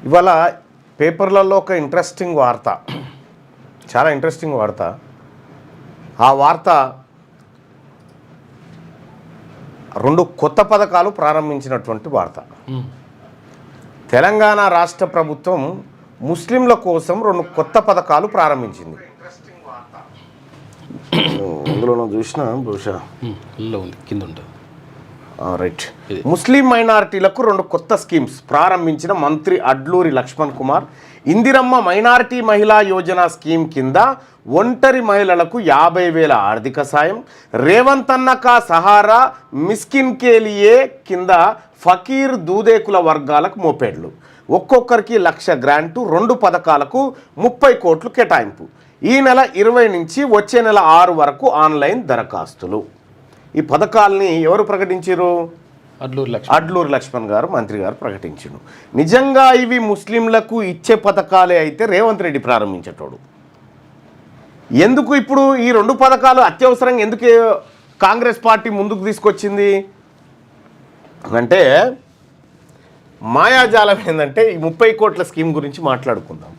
ఇవాళ పేపర్లలో ఒక ఇంట్రెస్టింగ్ వార్త, చాలా ఇంట్రెస్టింగ్ వార్త. ఆ వార్త 2 కొత్త పథకాలు ప్రారంభించినటువంటి వార్త. తెలంగాణ రాష్ట్ర ప్రభుత్వం ముస్లింల కోసం 2 కొత్త పథకాలు ప్రారంభించింది. ఇందులో చూసిన బహుశా కింద ఉంటుంది. రైట్. ముస్లిం మైనారిటీలకు 2 కొత్త స్కీమ్స్ ప్రారంభించిన మంత్రి అడ్లూరి లక్ష్మణ్ కుమార్. ఇందిరమ్మ మైనారిటీ మహిళా యోజన స్కీమ్ కింద ఒంటరి మహిళలకు 50,000 ఆర్థిక సాయం. రేవంత్ అన్న కా సహారా మిస్కిన్ కేలియే కింద ఫకీర్ దూదేకుల వర్గాలకు మోపేడ్లు. ఒక్కొక్కరికి 1,00,000 గ్రాంటు. 2 పథకాలకు 30 కోట్లు కేటాయింపు. ఈ నెల 20 నుంచి వచ్చే నెల 6 వరకు ఆన్లైన్ దరఖాస్తులు. ఈ పథకాలని ఎవరు ప్రకటించారు? అడ్లూరి లక్ష్మణ్ గారు, మంత్రి గారు ప్రకటించారు. నిజంగా ఇవి ముస్లింలకు ఇచ్చే పథకాలే అయితే రేవంత్ రెడ్డి ప్రారంభించేటోడు. ఎందుకు ఇప్పుడు ఈ 2 పథకాలు అత్యవసరంగా ఎందుకు కాంగ్రెస్ పార్టీ ముందుకు తీసుకొచ్చింది అంటే మాయాజాలం ఏంటంటే ఈ 30 కోట్ల స్కీమ్ గురించి మాట్లాడుకుందాం.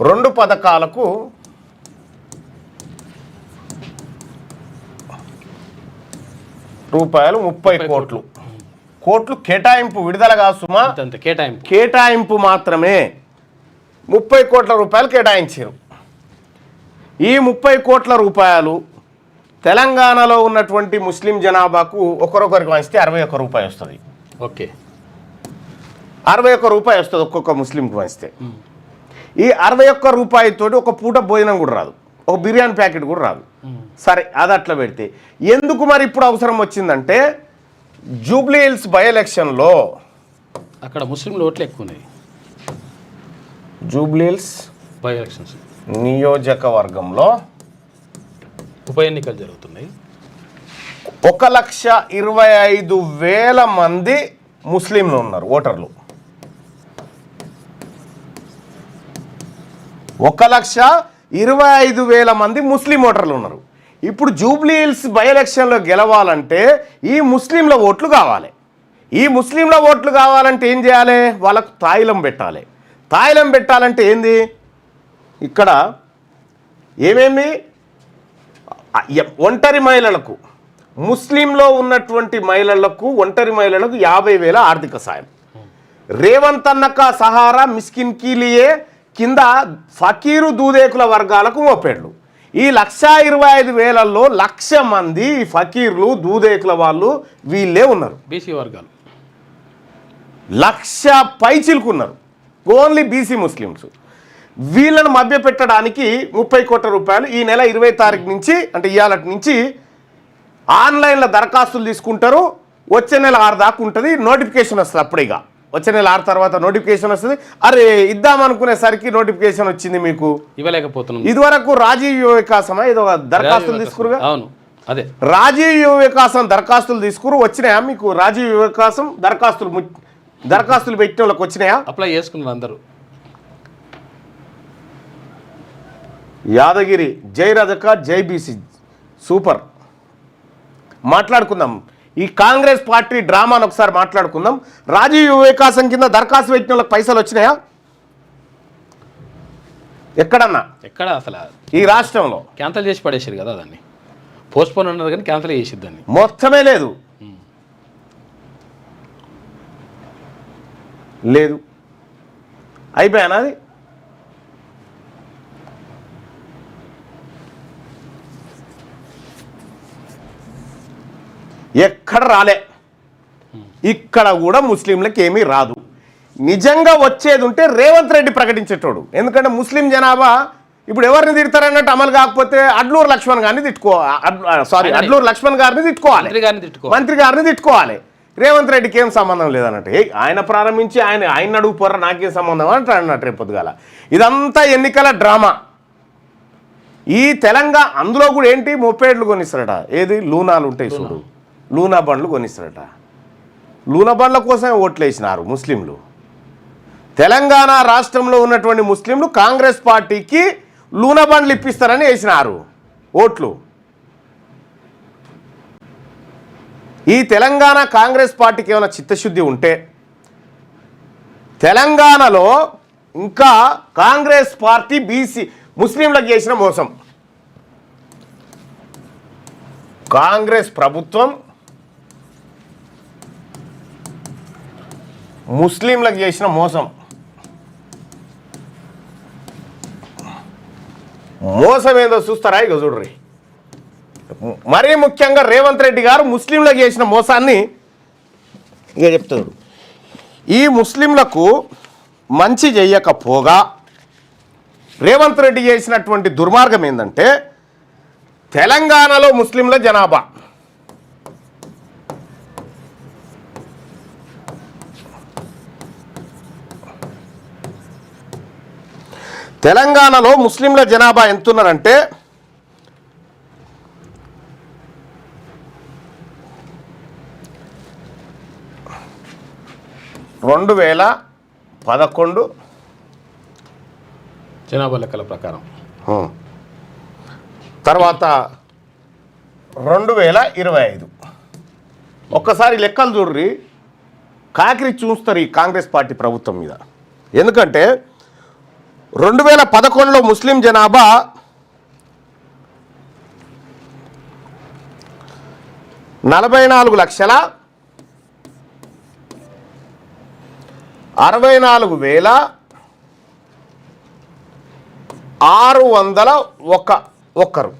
2 పథకాలకు రూపాయలు 30 కోట్లు కేటాయింపు. విడుదల కాదు సుమా, కేటాయింపు మాత్రమే. 30 కోట్ల రూపాయలు కేటాయించారు. ఈ 30 కోట్ల రూపాయలు తెలంగాణలో ఉన్నటువంటి ముస్లిం జనాభాకు ఒకరొకరికి వంచితే 61 రూపాయి వస్తుంది. ఓకే, 61 రూపాయి వస్తుంది ఒక్కొక్క ముస్లింకి వంచితే. ఈ 61 రూపాయితోటి ఒక పూట భోజనం కూడా రాదు, ఒక బిర్యానీ ప్యాకెట్ కూడా రాదు. సరే, అది అట్లా పెడితే ఎందుకు మరి ఇప్పుడు అవసరం వచ్చిందంటే జూబ్లీ హిల్స్ బై ఎలక్షన్లో అక్కడ ముస్లింలు ఓట్లు ఎక్కువ ఉన్నాయి. జూబ్లీ హిల్స్ బై ఎలక్షన్స్ నియోజకవర్గంలో ఉప ఎన్నికలు జరుగుతున్నాయి. 1,25,000 మంది ముస్లింలు ఉన్నారు ఓటర్లు. 1,25,000 మంది ముస్లిం ఓటర్లు ఉన్నారు. ఇప్పుడు జూబ్లీ హిల్స్ బై ఎలక్షన్లో గెలవాలంటే ఈ ముస్లింల ఓట్లు కావాలి. ఈ ముస్లింల ఓట్లు కావాలంటే ఏం చేయాలి? వాళ్ళకు తాయిలం పెట్టాలి. తాయిలం పెట్టాలంటే ఏంది? ఇక్కడ ఏమేమి ఒంటరి మహిళలకు, ముస్లింలో ఉన్నటువంటి మహిళలకు, ఒంటరి మహిళలకు 50,000 ఆర్థిక సాయం. రేవంత్ అన్న కా సహారా మిస్కిన్ కీలియే కింద ఫకీరు దూదేకుల వర్గాలకు మోపేడ్లు. ఈ 1,25,000లో 1,00,000 మంది ఫకీర్లు దూదేకుల వాళ్ళు వీళ్ళే ఉన్నారు. బీసీ వర్గాలు 1,00,000 పైచిలుకున్నారు. Only BC Muslims. వీళ్ళను మభ్యపెట్టడానికి 30 కోట్ల రూపాయలు ఈ నెల 20 తారీఖు నుంచి, అంటే ఇవాళ నుంచి ఆన్లైన్లో దరఖాస్తులు తీసుకుంటారు. వచ్చే నెల 6 దాకా ఉంటుంది. నోటిఫికేషన్ వస్తుంది. అప్పుడిగా వచ్చే నెల 6 తర్వాత నోటిఫికేషన్ వస్తుంది. అరే ఇద్దామనుకునేసరికి నోటిఫికేషన్ వచ్చింది మీకు ఇవ్వలేకపోతున్నాం. ఇదివరకు రాజీవ్ యువ వికాసమా ఏదో దరఖాస్తులు తీసుకురుగా? అవును, అదే రాజీవ్ యువ వికాసం దరఖాస్తులు తీసుకురు. వచ్చినాయా మీకు? రాజీవ్ యువ వికాసం దరఖాస్తులు పెట్టిన వాళ్ళకి వచ్చినాయా? అప్లై చేసుకున్నారు అందరూ. యాదగిరి జై రజక జై బీసీ సూపర్. మాట్లాడుకుందాం ఈ కాంగ్రెస్ పార్టీ డ్రామాను ఒకసారి మాట్లాడుకుందాం. రాజీవ్ యువ వికాసం కింద దరఖాస్తు పెట్టిన వాళ్ళకి పైసలు వచ్చినాయా ఎక్కడన్నా? ఎక్కడ అసలు ఈ రాష్ట్రంలో క్యాన్సిల్ చేసి పడేసారు కదా. దాన్ని పోస్ట్పోన్ అన్నారు కానీ క్యాన్సిల్ చేసి దాన్ని మొత్తమే లేదు. అయిపోయానా? అది ఎక్కడ రాలే. ఇక్కడ కూడా ముస్లింలకు ఏమీ రాదు. నిజంగా వచ్చేది ఉంటే రేవంత్ రెడ్డి ప్రకటించేటోడు. ఎందుకంటే ముస్లిం జనాభా ఇప్పుడు ఎవరిని తిడతారన్నట్టు అమలు కాకపోతే అడ్లూరు లక్ష్మణ్ గారిని అడ్లూరు లక్ష్మణ్ గారిని తిట్టుకోవాలి, మంత్రి గారిని తిట్టుకోవాలి. రేవంత్ రెడ్డికి ఏం సంబంధం లేదన్నట్టు. ఆయన ప్రారంభించి ఆయన అడుగు పోరా నాకేం సంబంధం అంటే అన్నట్టు రేపు పొద్దుగాల. ఇదంతా ఎన్నికల డ్రామా. ఈ తెలంగాణ అందులో కూడా ఏంటి మోపేడ్లు కొనిస్తారట. ఏది లూనాలు ఉంటాయి చూడు, లూనా బండ్లు కొనిస్తారట. లూనా బండ్ల కోసమే ఓట్లు వేసినారు ముస్లింలు. తెలంగాణ రాష్ట్రంలో ఉన్నటువంటి ముస్లింలు కాంగ్రెస్ పార్టీకి లూనా బండ్లు ఇప్పిస్తారని వేసినారు ఓట్లు. ఈ తెలంగాణ కాంగ్రెస్ పార్టీకి ఏమైనా చిత్తశుద్ధి ఉంటే తెలంగాణలో ఇంకా కాంగ్రెస్ పార్టీ బీసీ ముస్లింలకు చేసిన మోసం. కాంగ్రెస్ ప్రభుత్వం ముస్లింలకు చేసిన మోసం. మోసం ఏదో చూస్తారా? ఇక చూడ్రి. మరీ ముఖ్యంగా రేవంత్ రెడ్డి గారు ముస్లింలకు చేసిన మోసాన్ని ఇక చెప్తాడు. ఈ ముస్లింలకు మంచి చెయ్యకపోగా రేవంత్ రెడ్డి చేసినటువంటి దుర్మార్గం ఏంటంటే, తెలంగాణలో ముస్లింల జనాభా ఎంతున్నారంటే 2011 జనాభా లెక్కల ప్రకారం, తర్వాత 2025 ఒక్కసారి లెక్కలు చూడ్రి. కాకిరి చూస్తారు ఈ కాంగ్రెస్ పార్టీ ప్రభుత్వం మీద. ఎందుకంటే 2011లో ముస్లిం జనాభా 44,64,601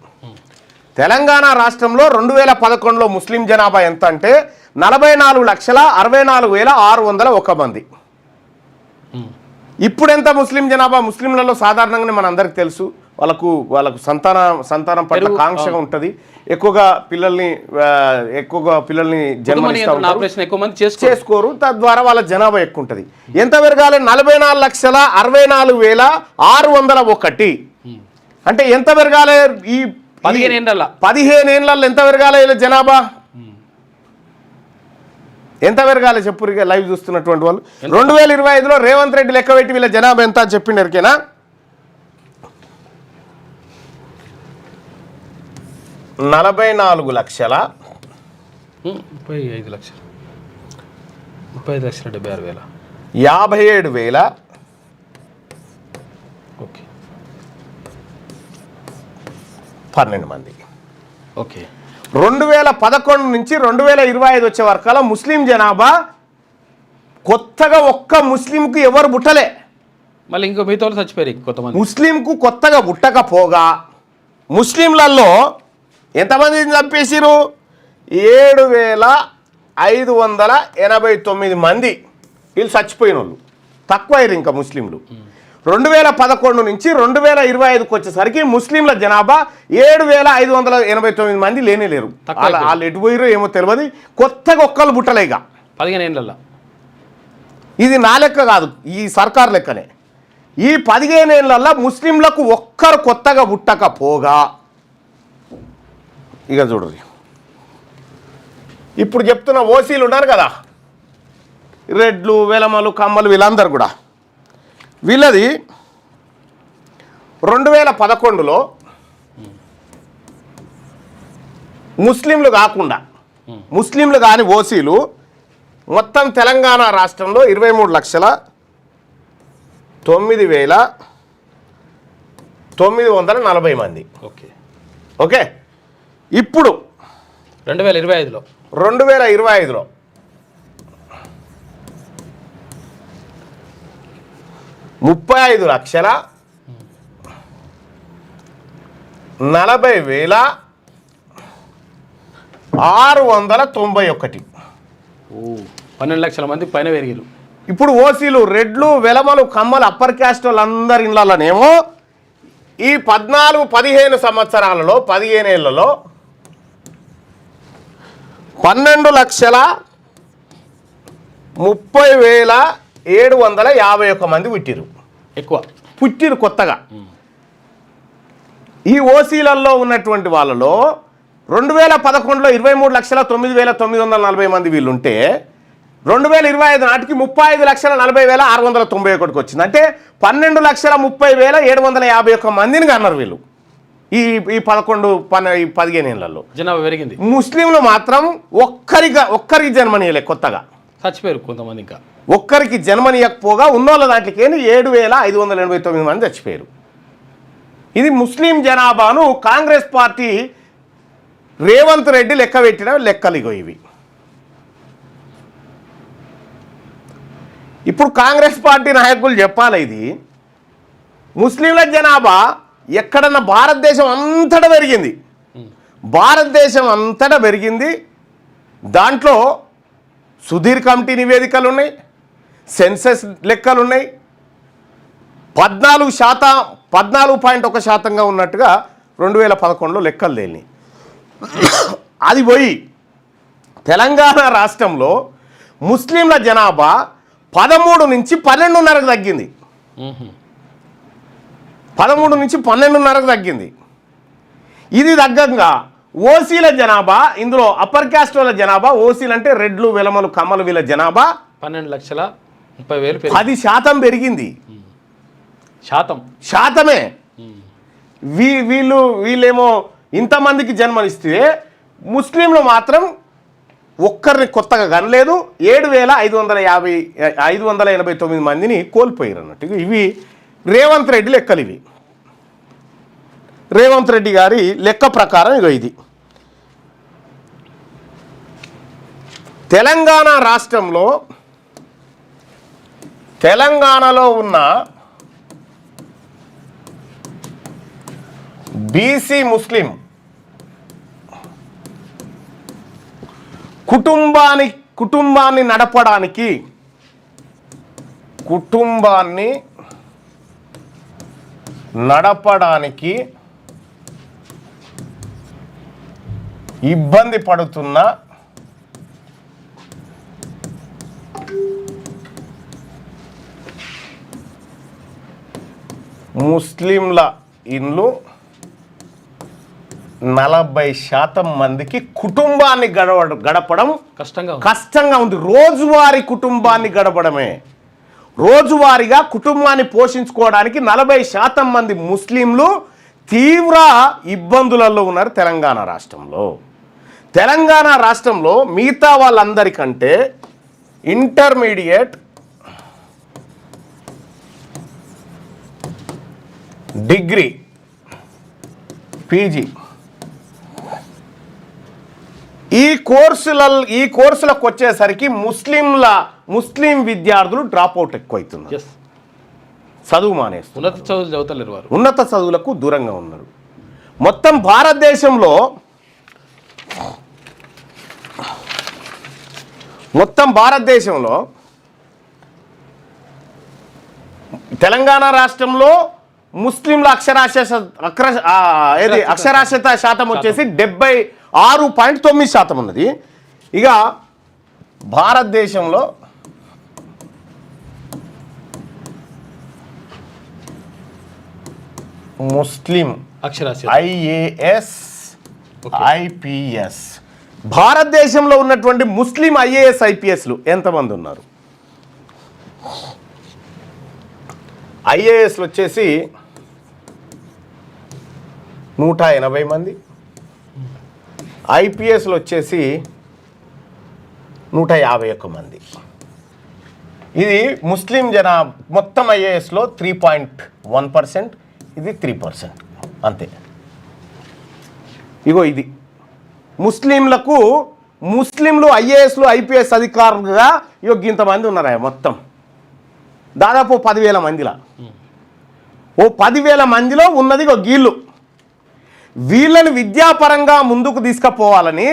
తెలంగాణ రాష్ట్రంలో 2011లో ముస్లిం జనాభా ఎంత అంటే 44,64,601 మంది. ఇప్పుడు ఎంత ముస్లిం జనాభా? ముస్లింలలో సాధారణంగానే మన అందరికి తెలుసు, వాళ్ళకు సంతానం పట్ల కాంక్షగా ఉంటుంది. ఎక్కువగా పిల్లల్ని చేసుకోరు. తద్వారా వాళ్ళ జనాభా ఎక్కువ ఉంటుంది. ఎంత పెరగాలి? 44,64,601. అంటే ఎంత పెరగాలి? ఈ 15 ఏళ్ళల్లో ఎంత పెరగాలి వీళ్ళ జనాభా? ఎంత పెరగాలి చెప్పు లైవ్ చూస్తున్నటువంటి వాళ్ళు. 2025లో రేవంత్ రెడ్డి లెక్క పెట్టి వీళ్ళ జనాభా ఎంత అని చెప్పిండు ఎరికేనా? 45,00,000 12 మంది. ఓకే. 2011 నుంచి 2025 వచ్చే వరకల్లా ముస్లిం జనాభా కొత్తగా ఒక్క ముస్లింకు ఎవరు పుట్టలే. మళ్ళీ ఇంకో మిగతా వాళ్ళు చచ్చిపోయారు కొంతమంది. ముస్లింకు కొత్తగా పుట్టకపోగా ముస్లింలలో ఎంతమందిని చంపేసిరు? 7,589 మంది వీళ్ళు చచ్చిపోయిన వాళ్ళు. తక్కువ అయ్యారు ఇంకా ముస్లింలు. 2011 నుంచి 2025కి వచ్చేసరికి ముస్లింల జనాభా 7,589 మంది లేరు. వాళ్ళు ఎటు పోయిరో ఏమో తెలియదు. కొత్తగా ఒక్కళ్ళు పుట్టలేగా 15 ఏళ్ళల్లో. ఇది నా లెక్క కాదు, ఈ సర్కార్ లెక్కనే. ఈ 15 ఏళ్ళల్లో ముస్లింలకు ఒక్కరు కొత్తగా పుట్టకపోగా ఇక చూడండి. ఇప్పుడు చెప్తున్న ఓసీలు ఉన్నారు కదా, రెడ్లు, వెలమలు, కమ్మలు, వీళ్ళందరూ కూడా వీళ్ళది 2011లో ముస్లింలు కాని ఓసీలు మొత్తం తెలంగాణ రాష్ట్రంలో 23,09,940 మంది. ఓకే. ఇప్పుడు 2025లో 35,40,691. 12 లక్షల మంది పైన పెరిగారు. ఇప్పుడు ఓసీలు, రెడ్లు, వెలమలు, కమ్మలు, అప్పర్ క్యాస్ట్ వాళ్ళందరి ఇళ్ళలోనేమో ఈ 14-15 సంవత్సరాలలో 15 ఏళ్లలో 12,30,751 మంది పుట్టిరు కొత్తగా. ఈ ఓసీలలో ఉన్నటువంటి వాళ్ళలో 2011లో 23,09,940 మంది వీళ్ళుంటే 2025 నాటికి 35,40,691 వచ్చింది. అంటే 12,30,751 మందిని కన్నారు వీళ్ళు ఈ 15 ఏళ్లలో. జనాభా పెరిగింది. ముస్లింలు మాత్రం ఒక్కరికి జన్మనీయలే కొత్తగా. చచ్చిపోయారు కొంతమంది. ఇంకా ఒక్కరికి జన్మనియకపోగా ఉన్నోళ్ళ దాంట్లోకి 7,589 మంది చచ్చిపోయారు. ఇది ముస్లిం జనాభాను కాంగ్రెస్ పార్టీ రేవంత్ రెడ్డి లెక్క పెట్టిన లెక్కలు ఇగో ఇవి. ఇప్పుడు కాంగ్రెస్ పార్టీ నాయకులు చెప్పాలి, ఇది ముస్లింల జనాభా ఎక్కడన్నా భారతదేశం అంతటా పెరిగింది, భారతదేశం అంతటా పెరిగింది. దాంట్లో సుధీర్ కమిటీ నివేదికలు ఉన్నాయి, సెన్సెస్ లెక్కలు ఉన్నాయి. 14.1% ఉన్నట్టుగా 2011లో లెక్కలు తేలినాయి. అది పోయి తెలంగాణ రాష్ట్రంలో ముస్లింల జనాభా 13 నుంచి 12.5కు తగ్గింది. 13 నుంచి 12.5కు తగ్గింది. ఇది తగ్గంగా ఓసీల జనాభా, ఇందులో అప్పర్ క్యాస్ట్ వాళ్ళ జనాభా, ఓసీలు అంటే రెడ్లు వెలమలు కమ్మలు వీళ్ళ జనాభా 12,30,000 10% పెరిగింది. శాతమే. వీళ్ళేమో ఇంతమందికి జన్మనిస్తే ముస్లింలు మాత్రం ఒక్కరిని కొత్తగా కనలేదు. 7,589 మందిని కోల్పోయారు అన్నట్టు. ఇవి రేవంత్ రెడ్డి లెక్కలు. ఇవి రేవంత్ రెడ్డి గారి లెక్క ప్రకారం ఇగో ఇది. తెలంగాణ రాష్ట్రంలో తెలంగాణలో ఉన్న బీసీ ముస్లిం కుటుంబాన్ని నడపడానికి ఇబ్బంది పడుతున్న ముస్లింల ఇండ్లు 40% మందికి కుటుంబాన్ని గడపడం కష్టంగా ఉంది. రోజువారీ కుటుంబాన్ని గడపడమే, రోజువారీగా కుటుంబాన్ని పోషించుకోవడానికి 40% మంది ముస్లింలు తీవ్ర ఇబ్బందులలో ఉన్నారు తెలంగాణ రాష్ట్రంలో. తెలంగాణ రాష్ట్రంలో మిగతా వాళ్ళందరికంటే ఇంటర్మీడియట్, డిగ్రీ, పీజీ ఈ కోర్సులకు వచ్చేసరికి ముస్లిం విద్యార్థులు డ్రాప్ అవుట్ ఎక్కువైతున్నారు, చదువు మానేస్తున్నారు, ఉన్నత చదువులకు దూరంగా ఉన్నారు. మొత్తం భారతదేశంలో తెలంగాణ రాష్ట్రంలో ముస్లింల అక్షరాస్యత శాతం వచ్చేసి 76.9% ఉన్నది. ఇక భారతదేశంలో ముస్లిం IAS IPS భారతదేశంలో ఉన్నటువంటి ముస్లిం IAS IPSలు ఎంతమంది ఉన్నారు? IASలు వచ్చేసి 180 మంది, IPSలు వచ్చేసి 151 మంది. ఇది ముస్లిం మొత్తం IASలో 3.1%, ఇది 3%, అంతే. ఇగో ఇది ముస్లింలు IASలు IPS అధికారులుగా ఇంతమంది ఉన్నారా మొత్తం దాదాపు 10,000 మందిలా. 10,000 మందిలో ఉన్నది గీళ్ళు. వీళ్ళని విద్యాపరంగా ముందుకు తీసుకుపోవాలని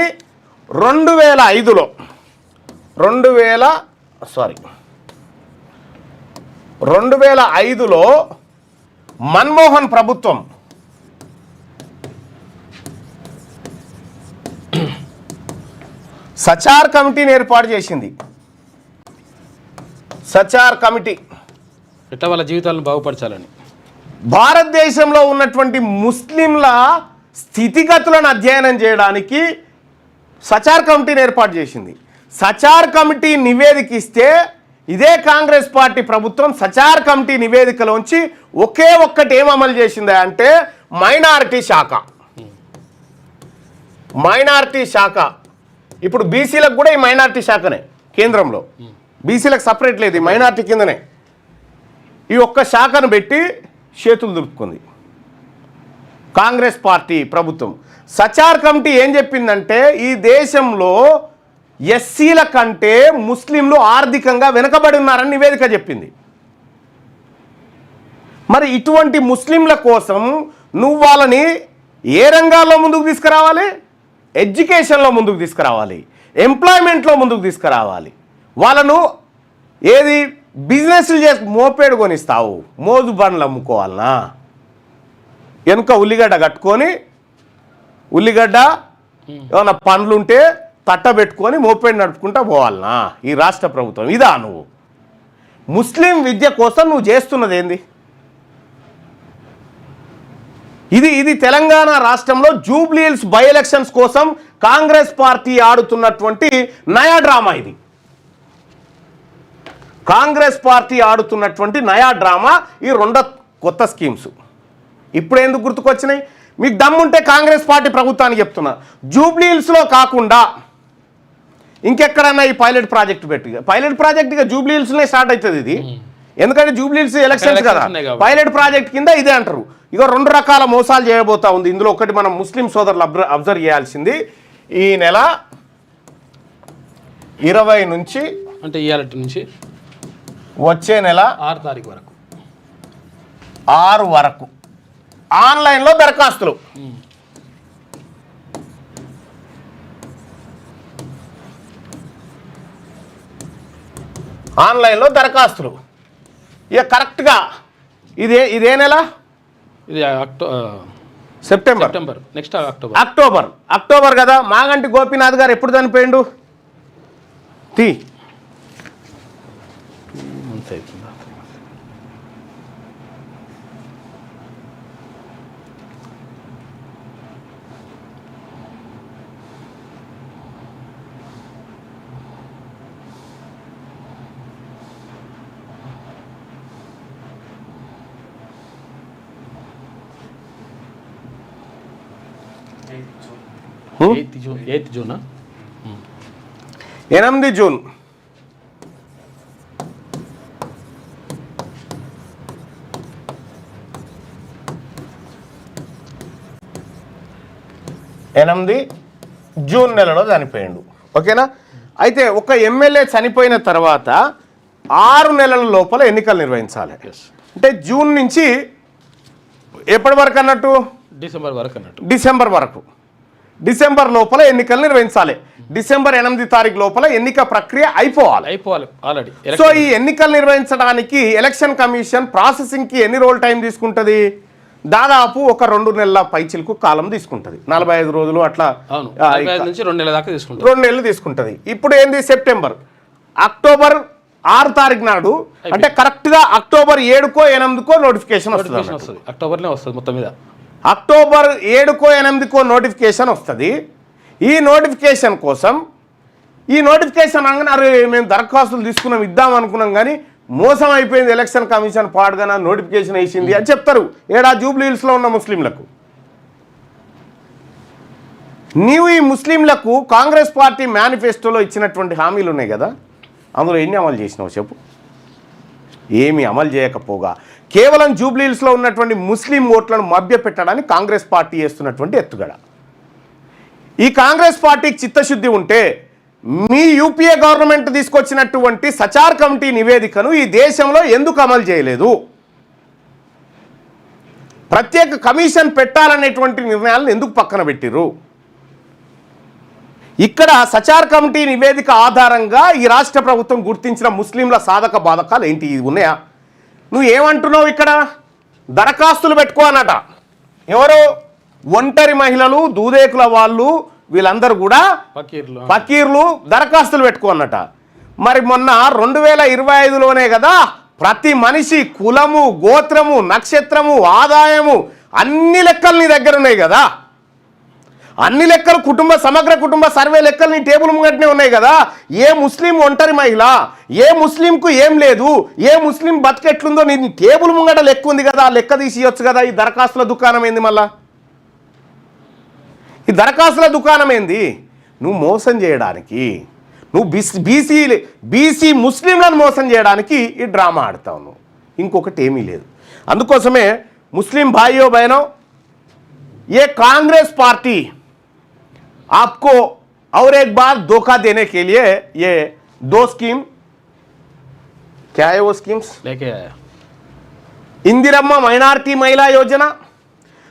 2005లో మన్మోహన్ ప్రభుత్వం సచార్ కమిటీని ఏర్పాటు చేసింది. సచార్ కమిటీ ఎట్లా వాళ్ళ జీవితాలను బాగుపరచాలని భారతదేశంలో ఉన్నటువంటి ముస్లింల స్థితిగతులను అధ్యయనం చేయడానికి సచార్ కమిటీని ఏర్పాటు చేసింది. సచార్ కమిటీ నివేదిక ఇస్తే ఇదే కాంగ్రెస్ పార్టీ ప్రభుత్వం సచార్ కమిటీ నివేదికలోంచి ఒక్కటి ఏం అమలు చేసిందా అంటే మైనారిటీ శాఖ. ఇప్పుడు బీసీలకు కూడా ఈ మైనారిటీ శాఖనే. కేంద్రంలో. బీసీలకు సపరేట్ లేదు, మైనార్టీ కిందనే. ఈ ఒక్క శాఖను పెట్టి చేతులు దులుపుకుంది కాంగ్రెస్ పార్టీ ప్రభుత్వం. సచార్ కమిటీ ఏం చెప్పిందంటే ఈ దేశంలో ఎస్సీల కంటే ముస్లింలు ఆర్థికంగా వెనుకబడి ఉన్నారని నివేదిక చెప్పింది. మరి ఇటువంటి ముస్లింల కోసం నువ్వు వాళ్ళని ఏ రంగాల్లో ముందుకు తీసుకురావాలి? ఎడ్యుకేషన్లో ముందుకు తీసుకురావాలి, ఎంప్లాయ్మెంట్లో ముందుకు తీసుకురావాలి. వాళ్ళను ఏది బిజినెస్లు చేసి మోపేడు కొనిస్తావు, మోజు బండ్లు అమ్ముకోవాలనా? వెనుక ఉల్లిగడ్డ కట్టుకొని ఉల్లిగడ్డ ఏమన్నా పండ్లుంటే తట్టబెట్టుకొని మోపేడు నడుపుకుంటా పోవాలనా ఈ రాష్ట్ర ప్రభుత్వం? ఇదా నువ్వు ముస్లిం విద్య కోసం నువ్వు చేస్తున్నది ఏంది? ఇది తెలంగాణ రాష్ట్రంలో జూబ్లీ హిల్స్ బై ఎలక్షన్స్ కోసం కాంగ్రెస్ పార్టీ ఆడుతున్నటువంటి నయా డ్రామా. ఇది కాంగ్రెస్ పార్టీ ఆడుతున్నటువంటి నయా డ్రామా. ఈ రెండు కొత్త స్కీమ్స్ ఇప్పుడు ఎందుకు గుర్తుకొచ్చినాయి? మీకు దమ్ముంటే కాంగ్రెస్ పార్టీ ప్రభుత్వానికి చెప్తున్నా, జూబ్లీ హిల్స్లో కాకుండా ఇంకెక్కడన్నా ఈ పైలట్ ప్రాజెక్ట్ పెట్టి, పైలట్ ప్రాజెక్ట్ ఇక జూబ్లీ హిల్స్లోనే స్టార్ట్ అవుతుంది ఇది. ఎందుకంటే జూబ్లీ హిల్స్ ఎలక్షన్స్ కదా, పైలట్ ప్రాజెక్ట్ కింద ఇదే అంటారు. ఇక రెండు రకాల మోసాలు చేయబోతా ఉంది. ఇందులో ఒకటి మనం ముస్లిం సోదరులు అబ్జర్వ్ చేయాల్సింది, ఈ నెల 20 నుంచి అంటే ఇవాళ నుంచి వచ్చే నెల 6 తారీఖు వరకు 6 వరకు ఆన్లైన్లో దరఖాస్తులు. ఆన్లైన్లో దరఖాస్తులు ఇక కరెక్ట్గా ఇదే నెల, ఇది సెప్టెంబర్ నెక్స్ట్ అక్టోబర్ కదా. మాగంటి గోపీనాథ్ గారు ఎప్పుడు చనిపోయిండు? 2 months అవుతుందా? ఎయిత్ జూనా? 8 జూన్. జూన్ నెలలో చనిపోయిండు. ఓకేనా? అయితే ఒక ఎమ్మెల్యే చనిపోయిన తర్వాత 6 నెలల లోపల ఎన్నికలు నిర్వహించాలి. అంటే జూన్ నుంచి ఎప్పటి వరకు అన్నట్టు? డిసెంబర్ వరకు అన్నట్టు. డిసెంబర్ లోపల ఎన్నికలు నిర్వహించాలి. డిసెంబర్ 8 తారీఖు లోపల ఎన్నిక ప్రక్రియ అయిపోవాలి ఆల్రెడీ. సో ఈ ఎన్నికలు నిర్వహించడానికి ఎలక్షన్ కమిషన్ ప్రాసెసింగ్కి ఎన్ని రోజులు టైం తీసుకుంటుంది? దాదాపు ఒక 2 నెలల పైచిలకు కాలం తీసుకుంటుంది. 45 రోజులు అట్లా, 45 నుంచి 2 నెలల దాకా తీసుకుంటుంది. 2 నెలలు తీసుకుంటుంది. ఇప్పుడు ఏంది? సెప్టెంబర్, అక్టోబర్ 6 తారీఖు నాడు, అంటే కరెక్ట్గా అక్టోబర్ 7కో 8కో నోటిఫికేషన్ వస్తుంది. అక్టోబర్నే వస్తుంది మొత్తం మీద. అక్టోబర్ 7కో 8కో నోటిఫికేషన్ వస్తుంది. ఈ నోటిఫికేషన్ కోసం అనగానే మేము దరఖాస్తులు తీసుకున్నాం, ఇద్దాం అనుకున్నాం, కానీ మోసం అయిపోయింది, ఎలక్షన్ కమిషన్ పాడుగా నోటిఫికేషన్ వేసింది అని చెప్తారు జూబ్లీ హిల్స్లో ఉన్న ముస్లింలకు. నీవు ఈ ముస్లింలకు కాంగ్రెస్ పార్టీ మేనిఫెస్టోలో ఇచ్చినటువంటి హామీలు ఉన్నాయి కదా, అందులో ఎన్ని అమలు చేసినావు చెప్పు? ఏమీ అమలు చేయకపోగా కేవలం జూబ్లీ హిల్స్లో ఉన్నటువంటి ముస్లిం ఓట్లను మభ్యపెట్టడానికి కాంగ్రెస్ పార్టీ చేస్తున్నటువంటి ఎత్తుగడ. ఈ కాంగ్రెస్ పార్టీకి చిత్తశుద్ధి ఉంటే మీ యూపీఏ గవర్నమెంట్ తీసుకొచ్చినటువంటి సచార్ కమిటీ నివేదికను ఈ దేశంలో ఎందుకు అమలు చేయలేదు? ప్రత్యేక కమిషన్ పెట్టాలనేటువంటి నిర్ణయాలను ఎందుకు పక్కన పెట్టిరు? ఇక్కడ సచార్ కమిటీ నివేదిక ఆధారంగా ఈ రాష్ట్ర ప్రభుత్వం గుర్తించిన ముస్లింల సాధక బాధకాలు ఏంటి? ఇది ఉన్నాయా? నువ్వు ఏమంటున్నావు? ఇక్కడ దరఖాస్తులు పెట్టుకో అన్నట. ఎవరు? ఒంటరి మహిళలు, దూదేకుల వాళ్ళు, వీళ్ళందరూ కూడా ఫకీర్లు దరఖాస్తులు పెట్టుకో అన్నట. మరి మొన్న 2025లోనే కదా ప్రతి మనిషి కులము, గోత్రము, నక్షత్రము, ఆదాయము అన్ని లెక్కలు నీ దగ్గర ఉన్నాయి కదా. అన్ని లెక్కలు సమగ్ర కుటుంబ సర్వే లెక్కలు నీ టేబుల్ ముంగటనే ఉన్నాయి కదా. ఏ ముస్లిం ఒంటరి మహిళ, ఏ ముస్లింకు ఏం లేదు, ఏ ముస్లిం బతికెట్లుందో నీ టేబుల్ ముంగట లెక్క ఉంది కదా, లెక్క తీసి ఇవ్వచ్చు కదా. ఈ దరఖాస్తుల దుకాణం ఏంది? మళ్ళా ఈ దరఖాస్తుల దుకాణం ఏంది? నువ్వు మోసం చేయడానికి, నువ్వు బీసీ ముస్లింలను మోసం చేయడానికి ఈ డ్రామా ఆడతావు నువ్వు, ఇంకొకటి ఏమీ లేదు. అందుకోసమే ముస్లిం భాइयों बहनों, ये कांग्रेस पार्टी आपको और एक बार धोखा देने के लिए ये 2 स्कीम, क्या है वो स्कीम्स? लेके आया इंदिरम्मा माइनॉरिटी महिला योजना,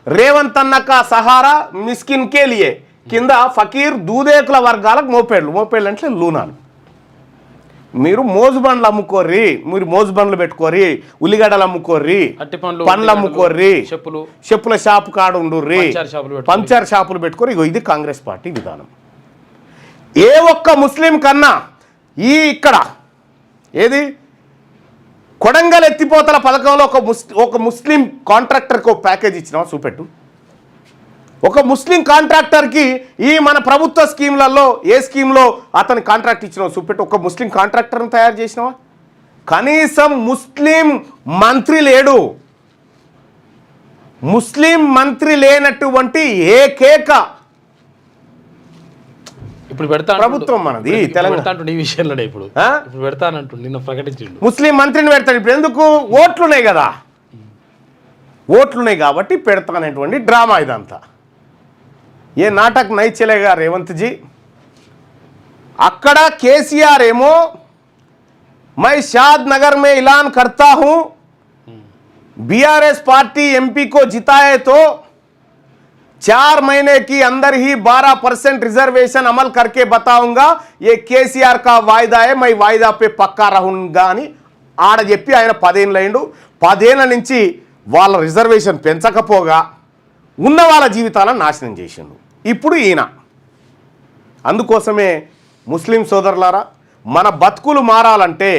రేవంత్ అన్న కా సహారా మిస్కిన్ కే లియే కింద ఫకీర్ దూదేకుల వర్గాలకు మోపేళ్ళు అంటే లూనాలు. మీరు మోజు బండ్లు అమ్ముకోర్రి, మీరు మోజు బండ్లు పెట్టుకోర్రి, ఉల్లిగడ్డలు అమ్ముకోర్రి, పండ్లు అమ్ముకోర్రి, చెప్పుల షాపు కాడ ఉండుర్రి, పంచర్ షాపులు పెట్టుకోర్రి. ఇగో ఇది కాంగ్రెస్ పార్టీ విధానం. ఏ ఒక్క ముస్లిం కన్నా ఇక్కడ ఏది కొడంగల్ ఎత్తిపోతల పథకంలో ఒక ముస్లిం కాంట్రాక్టర్కి ఒక ప్యాకేజ్ ఇచ్చినావా చూపెట్టు. ఒక ముస్లిం కాంట్రాక్టర్కి ఈ మన ప్రభుత్వ స్కీమ్లలో ఏ స్కీమ్లో అతను కాంట్రాక్ట్ ఇచ్చినావు చూపెట్టు. ఒక ముస్లిం కాంట్రాక్టర్ని తయారు చేసినావా? కనీసం ముస్లిం మంత్రి లేడు. ముస్లిం మంత్రి లేనటువంటి ఏకైక ఇప్పుడు పెడతా ప్రభుత్వం మనది తెలంగాణ. ఈ విషయంలో ఇప్పుడు పెడతానంటు నిన్న ప్రకటించిండు ముస్లిం మంత్రిని పెడతాడు. ఇప్పుడు ఎందుకు? ఓట్లున్నాయి కదా, ఓట్లున్నాయి కాబట్టి పెడతానటువంటి డ్రామా ఇదంతా. ఏ నాటక్ నై చలేగా రేవంత్ జీ. అక్కడ కేసీఆర్ ఏమో మై షాద్ నగర్ మే ఇలాన్ కర్తా హూ, बीआरएस पार्टी एमपी को जिताए तो 4 महीने की अंदर ही 12% रिजर्वेशन अमल करके बताऊंगा, ये केसीआर का वायदा है, मैं वायदा पे पक्का रहूंगा అని ఆడ చెప్పి ఆయన 10 ఏళ్ళైండు. 10 ఏళ్ళ నుంచి వాళ్ళ రిజర్వేషన్ పెంచకపోగా ఉన్న వాళ్ళ జీవితాలను నాశనం చేసిండు. ఇప్పుడు ఈయన. అందుకోసమే ముస్లిం సోదరులారా, మన బతుకులు మారాలంటే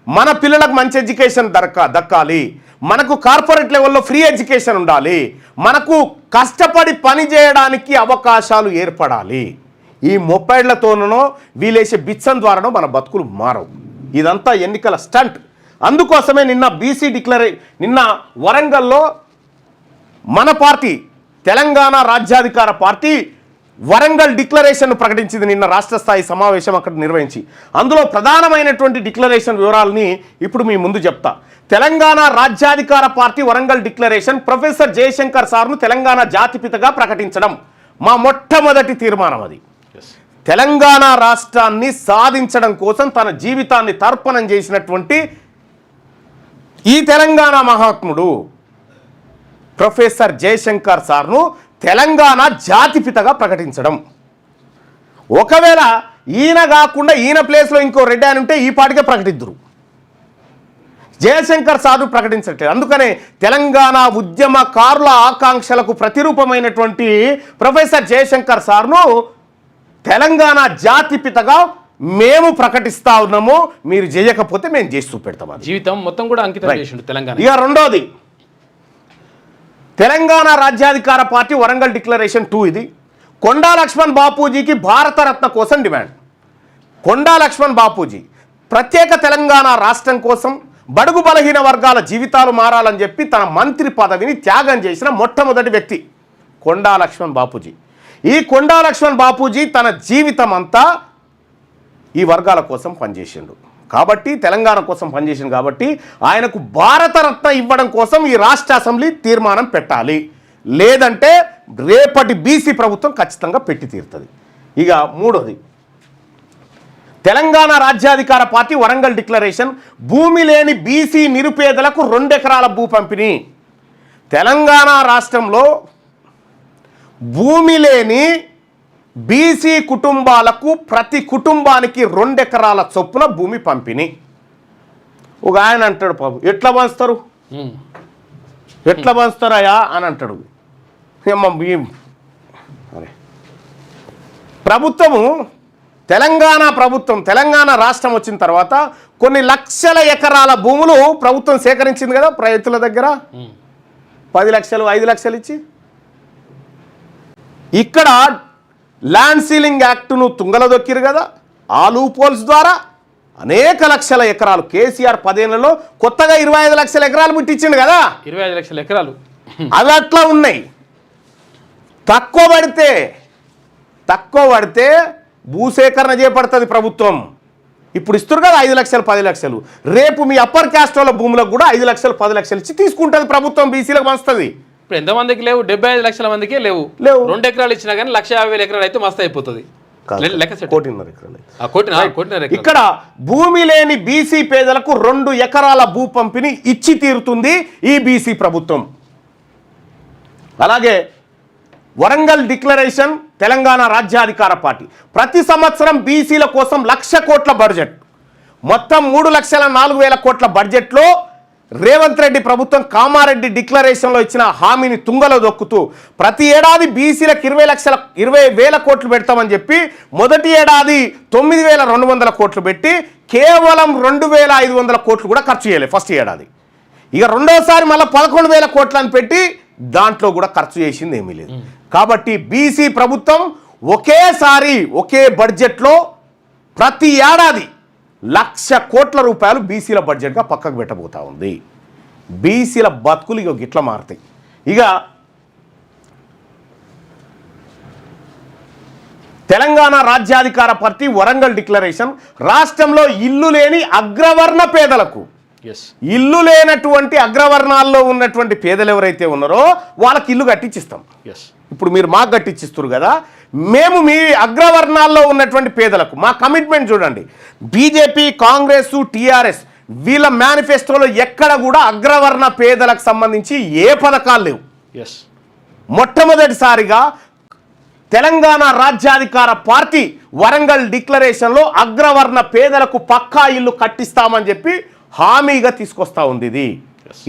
మన పిల్లలకు మంచి ఎడ్యుకేషన్ దక్కాలి, మనకు కార్పొరేట్ లెవెల్లో ఫ్రీ ఎడ్యుకేషన్ ఉండాలి, మనకు కష్టపడి పని చేయడానికి అవకాశాలు ఏర్పడాలి. ఈ మొప్పేళ్లతోనో వీలేసే బిచ్చం ద్వారానో మన బతుకులు మారవు. ఇదంతా ఎన్నికల స్టంట్. అందుకోసమే నిన్న వరంగల్లో మన party Telangana Rajyadhikara Party Warangal declaration ప్రకటించింది. నిన్న రాష్ట్ర స్థాయి సమావేశం అక్కడ నిర్వహించి అందులో ప్రధానమైనటువంటి డిక్లరేషన్ వివరాలని ఇప్పుడు మీ ముందు చెప్తా. Telangana Rajyadhikara Party Warangal declaration professor Jayashankar సార్ను తెలంగాణ జాతిపితగా ప్రకటించడం మా మొట్టమొదటి తీర్మానం. అది తెలంగాణ రాష్ట్రాన్ని సాధించడం కోసం తన జీవితాన్ని తర్పణం చేసినటువంటి ఈ తెలంగాణ మహాత్ముడు ప్రొఫెసర్ జయశంకర్ సార్ను తెలంగాణ జాతిపితగా ప్రకటించడం. ఒకవేళ ఈయన కాకుండా ఈయన ప్లేస్లో ఇంకో రెడ్డి అని ఉంటే ఈ పాటికే ప్రకటిద్దురు. జయశంకర్ సార్ను ప్రకటించట్లేదు. అందుకనే తెలంగాణ ఉద్యమకారుల ఆకాంక్షలకు ప్రతిరూపమైనటువంటి ప్రొఫెసర్ జయశంకర్ సార్ను తెలంగాణ జాతిపితగా మేము ప్రకటిస్తా ఉన్నాము. మీరు చేయకపోతే మేము చేసి చూపెడతాం. జీవితం మొత్తం కూడా అంకితం చేసిండు తెలంగాణ. ఇక రెండోది, తెలంగాణ రాజ్యాధికార పార్టీ వరంగల్ డిక్లరేషన్ 2. ఇది కొండా లక్ష్మణ్ బాపూజీకి భారతరత్న కోసం డిమాండ్. కొండా లక్ష్మణ్ బాపూజీ ప్రత్యేక తెలంగాణ రాష్ట్రం కోసం బడుగు బలహీన వర్గాల జీవితాలు మారాలని చెప్పి తన మంత్రి పదవిని త్యాగం చేసిన మొట్టమొదటి వ్యక్తి కొండా లక్ష్మణ్ బాపూజీ. ఈ కొండా లక్ష్మణ్ బాపూజీ తన జీవితం అంతా ఈ వర్గాల కోసం పనిచేసిండు కాబట్టి, తెలంగాణ కోసం పనిచేసిండు కాబట్టి ఆయనకు భారతరత్న ఇవ్వడం కోసం ఈ రాష్ట్ర అసెంబ్లీ తీర్మానం పెట్టాలి. లేదంటే రేపటి బీసీ ప్రభుత్వం ఖచ్చితంగా పెట్టి తీరుతుంది. ఇక మూడోది, తెలంగాణ రాజ్యాధికార పార్టీ వరంగల్ డిక్లరేషన్ భూమి లేని బీసీ నిరుపేదలకు 2 ఎకరాల భూ పంపిణీ. తెలంగాణ రాష్ట్రంలో భూమి లేని బీసీ కుటుంబాలకు ప్రతి కుటుంబానికి 2 ఎకరాల చొప్పున భూమి పంపిణీ. ఒక ఆయన అంటాడు, పాపం ఎట్లా పంచుతారయ్యా అని అంటాడు. ప్రభుత్వము తెలంగాణ రాష్ట్రం వచ్చిన తర్వాత కొన్ని లక్షల ఎకరాల భూములు ప్రభుత్వం సేకరించింది కదా రైతుల దగ్గర. 10 లక్షలు 5 లక్షలు ఇచ్చి ఇక్కడ ల్యాండ్ సీలింగ్ యాక్ట్ను తుంగలో దొక్కిరు కదా. ఆ లూపోల్స్ ద్వారా అనేక లక్షల ఎకరాలు కేసీఆర్ 10 ఏళ్లలో కొత్తగా 25 లక్షల ఎకరాలు ముట్టించిండు కదా. 25 లక్షల ఎకరాలు అవి అట్లా ఉన్నాయి. తక్కువ పడితే భూసేకరణ చేపడుతుంది ప్రభుత్వం. ఇప్పుడు ఇస్తారు కదా 5 లక్షలు 10 లక్షలు, రేపు మీ అప్పర్ క్యాస్ట్ వాళ్ళ భూములకు కూడా 5 లక్షలు 10 లక్షలు ఇచ్చి తీసుకుంటుంది ప్రభుత్వం, బీసీలకు పంచుతుంది. ఇప్పుడు ఎంతమందికి లేవు? 75 లక్షల మందికే లేవు. 2 ఎకరాలు ఇచ్చినా కానీ 1,50,000 ఎకరాలు అయితే మస్తు అయిపోతుంది. కోటిన్నర ఎకరాలు. ఇక్కడ భూమి లేని బీసీ పేదలకు 2 ఎకరాల భూ పంపిణీ ఇచ్చి తీరుతుంది ఈ బీసీ ప్రభుత్వం. అలాగే వరంగల్ డిక్లరేషన్ తెలంగాణ రాజ్యాధికార పార్టీ ప్రతి సంవత్సరం బీసీల కోసం 1,00,000 కోట్ల బడ్జెట్, మొత్తం 3,04,000 కోట్ల బడ్జెట్లో రేవంత్ రెడ్డి ప్రభుత్వం కామారెడ్డి డిక్లరేషన్లో ఇచ్చిన హామీని తుంగలో దొక్కుతూ ప్రతి ఏడాది బీసీలకు 20,000 కోట్లు పెడతామని చెప్పి మొదటి ఏడాది 9,200 కోట్లు పెట్టి కేవలం 2,500 కోట్లు కూడా ఖర్చు చేయలేదు ఫస్ట్ ఏడాది. ఇక రెండోసారి మళ్ళీ 11,000 కోట్లు అని పెట్టి దాంట్లో కూడా ఖర్చు చేసింది ఏమీ లేదు. కాబట్టి బీసీ ప్రభుత్వం ఒకేసారి ఒకే బడ్జెట్లో ప్రతి ఏడాది 1,00,000 కోట్ల రూపాయలు బీసీల బడ్జెట్గా పక్కకు పెట్టబోతా ఉంది. బీసీల బతుకులు ఇక గిట్ల మారుతాయి. ఇక తెలంగాణ రాజ్యాధికార పార్టీ వరంగల్ డిక్లరేషన్ రాష్ట్రంలో ఇల్లు లేని అగ్రవర్ణ పేదలకు, ఇల్లు లేనటువంటి అగ్రవర్ణాల్లో ఉన్నటువంటి పేదలు ఎవరైతే ఉన్నారో వాళ్ళకి ఇల్లు కట్టించిస్తాం. ఇప్పుడు మీరు మాకు కట్టించిస్తారు కదా, మేము మీ అగ్రవర్ణాల్లో ఉన్నటువంటి పేదలకు మా కమిట్మెంట్ చూడండి. బీజేపీ, కాంగ్రెస్, టీఆర్ఎస్ వీళ్ళ మేనిఫెస్టోలో ఎక్కడ కూడా అగ్రవర్ణ పేదలకు సంబంధించి ఏ పథకాలు లేవు. మొట్టమొదటిసారిగా తెలంగాణ రాజ్యాధికార పార్టీ వరంగల్ డిక్లరేషన్లో అగ్రవర్ణ పేదలకు పక్కా ఇల్లు కట్టిస్తామని చెప్పి హామీగా తీసుకొస్తా ఉంది. ఇది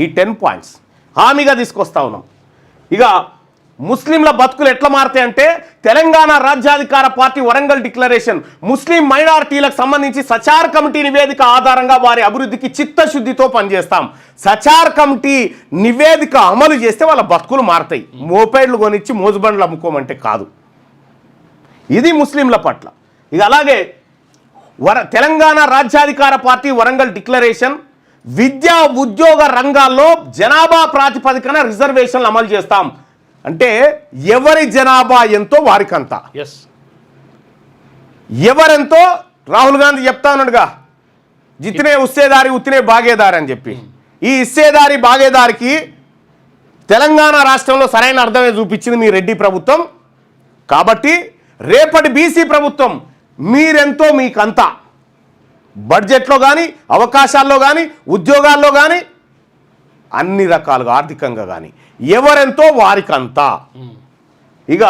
ఈ 10 పాయింట్స్ హామీగా తీసుకొస్తా ఉన్నాం. ఇక ముస్లింల బతుకులు ఎట్లా మారుతాయంటే తెలంగాణ రాజ్యాధికార పార్టీ వరంగల్ డిక్లరేషన్ ముస్లిం మైనారిటీలకు సంబంధించి సచార్ కమిటీ నివేదిక ఆధారంగా వారి అభివృద్ధికి చిత్తశుద్ధితో పనిచేస్తాం. సచార్ కమిటీ నివేదిక అమలు చేస్తే వాళ్ళ బతుకులు మారుతాయి. మోపేడ్లు కొనిచ్చి మోజుబండ్లు అమ్ముకోమంటే కాదు. ఇది ముస్లింల పట్ల. ఇక అలాగే తెలంగాణ రాజ్యాధికార పార్టీ వరంగల్ డిక్లరేషన్ విద్యా ఉద్యోగ రంగాల్లో జనాభా ప్రాతిపదికన రిజర్వేషన్లు అమలు చేస్తాం. అంటే ఎవరి జనాభా ఎంతో వారికంత, ఎవరెంతో రాహుల్ గాంధీ చెప్తా ఉన్నాడుగా, జితనే ఉస్సేదారి ఉత్తినే బాగేదారి అని చెప్పి. ఈ ఇస్సేదారి బాగేదారికి తెలంగాణ రాష్ట్రంలో సరైన అర్థమే చూపించింది మీ రెడ్డి ప్రభుత్వం. కాబట్టి రేపటి బీసీ ప్రభుత్వం మీరెంతో మీకంతా, బడ్జెట్లో కానీ అవకాశాల్లో కానీ ఉద్యోగాల్లో కానీ అన్ని రకాలుగా ఆర్థికంగా కానీ ఎవరెంతో వారికంతా. ఇక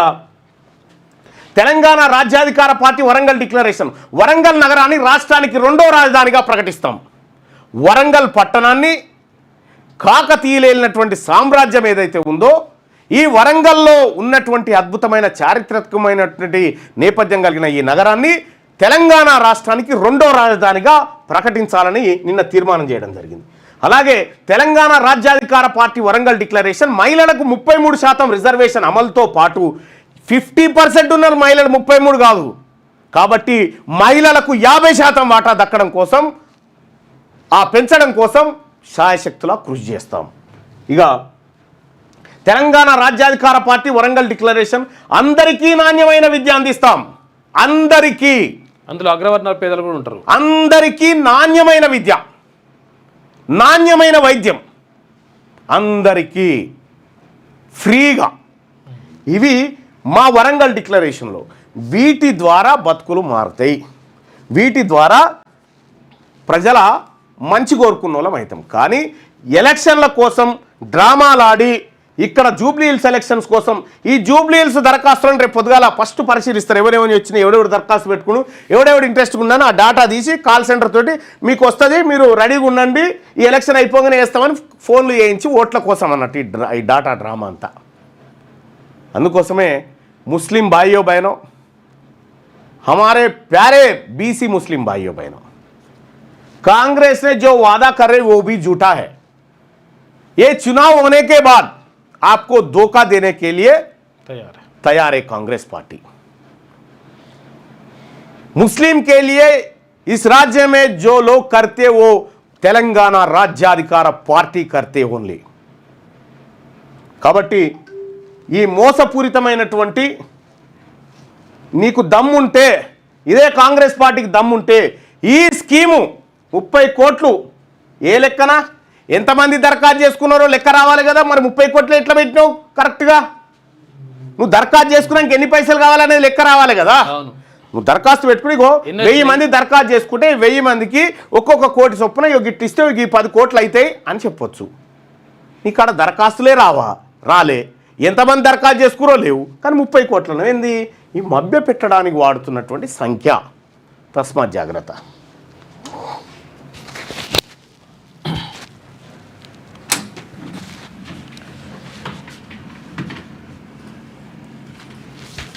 తెలంగాణ రాజ్యాధికార పార్టీ వరంగల్ డిక్లరేషన్ వరంగల్ నగరాన్ని రాష్ట్రానికి 2వ రాజధానిగా ప్రకటిస్తాం. వరంగల్ పట్టణాన్ని కాకతీయులేనటువంటి సామ్రాజ్యం ఏదైతే ఉందో ఈ వరంగల్లో ఉన్నటువంటి అద్భుతమైన చారిత్రకమైనటువంటి నేపథ్యం కలిగిన ఈ నగరాన్ని తెలంగాణ రాష్ట్రానికి 2వ రాజధానిగా ప్రకటించాలని నిన్న తీర్మానం చేయడం జరిగింది. అలాగే తెలంగాణ రాజ్యాధికార పార్టీ వరంగల్ డిక్లరేషన్ మహిళలకు 33% రిజర్వేషన్ అమలుతో పాటు 50% ఉన్నారు మహిళలు, 33 కాదు. కాబట్టి మహిళలకు 50% వాటా దక్కడం కోసం, ఆ పెంచడం కోసం శాయశక్తులా కృషి చేస్తాం. ఇక తెలంగాణ రాజ్యాధికార పార్టీ వరంగల్ డిక్లరేషన్ అందరికీ నాణ్యమైన విద్య అందిస్తాం. అందరికీ, అందులో అగ్రవర్ణ పేదలు కూడా ఉంటారు. అందరికీ నాణ్యమైన విద్య, నాణ్యమైన వైద్యం, అందరికీ ఫ్రీగా. ఇవి మా వరంగల్ డిక్లరేషన్లో. వీటి ద్వారా బతుకులు మారుతాయి. వీటి ద్వారా ప్రజల మంచి కోరుకున్న వాళ్ళం అవుతాం. కానీ ఎలక్షన్ల కోసం డ్రామాలాడి ఇక్కడ జూబ్లీ హిల్స్ ఎలక్షన్స్ కోసం ఈ జూబ్లీ హిల్స్ దరఖాస్తులను రేపు పొద్దుగాల ఫస్ట్ పరిశీలిస్తారు. ఎవరెవరి వచ్చినా, ఎవడెవడు దరఖాస్తు పెట్టుకుని, ఎవడెవడు ఇంట్రెస్ట్గా ఉన్నానో ఆ డేటా తీసి కాల్ సెంటర్ తోటి మీకు వస్తుంది, మీరు రెడీగా ఉండండి, ఈ ఎలక్షన్ అయిపోగానే వేస్తామని ఫోన్లు చేయించి ఓట్ల కోసం అన్నట్టు ఈ డాటా డ్రామా అంతా. అందుకోసమే ముస్లిం भाइयों बहनों, हमारे प्यारे बीसी मुस्लिम भाइयों बहनों, कांग्रेस ने जो वादा कर रही वो भी झूठा है. ये चुनाव होने के बाद आपको धोखा देने के लिए तैयार है कांग्रेस पार्टी. मुस्लिम के लिए इस राज्य में जो लोग करते वो तेलंगाना राज्याधिकार पार्टी करते ओनली. కాబట్టి ఈ మోసపూరితమైనటువంటి నీకు దమ్ముంటే ఇదే కాంగ్రెస్ పార్టీకి దమ్ముంటే ఈ స్కీము 30 కోట్లు ఏ లెక్కన ఎంతమంది దరఖాస్తు చేసుకున్నారో లెక్క రావాలి కదా. మరి 30 కోట్లు ఎట్లా పెట్టినావు కరెక్ట్గా? నువ్వు దరఖాస్తు చేసుకున్నాక ఎన్ని పైసలు కావాలనేది లెక్క రావాలి కదా. నువ్వు దరఖాస్తు పెట్టుకుని 1000 మంది దరఖాస్తు చేసుకుంటే 1000 మందికి ఒక్కొక్క కోటి చొప్పున గిట్ ఇస్తే ఈ 10 కోట్లు అవుతాయి అని చెప్పొచ్చు. నీకాడ దరఖాస్తులే రాలే, ఎంతమంది దరఖాస్తు చేసుకురో లేవు, కానీ 30 కోట్లను ఏంది ఈ మభ్య పెట్టడానికి వాడుతున్నటువంటి సంఖ్య. తస్మాత్ జాగ్రత్త.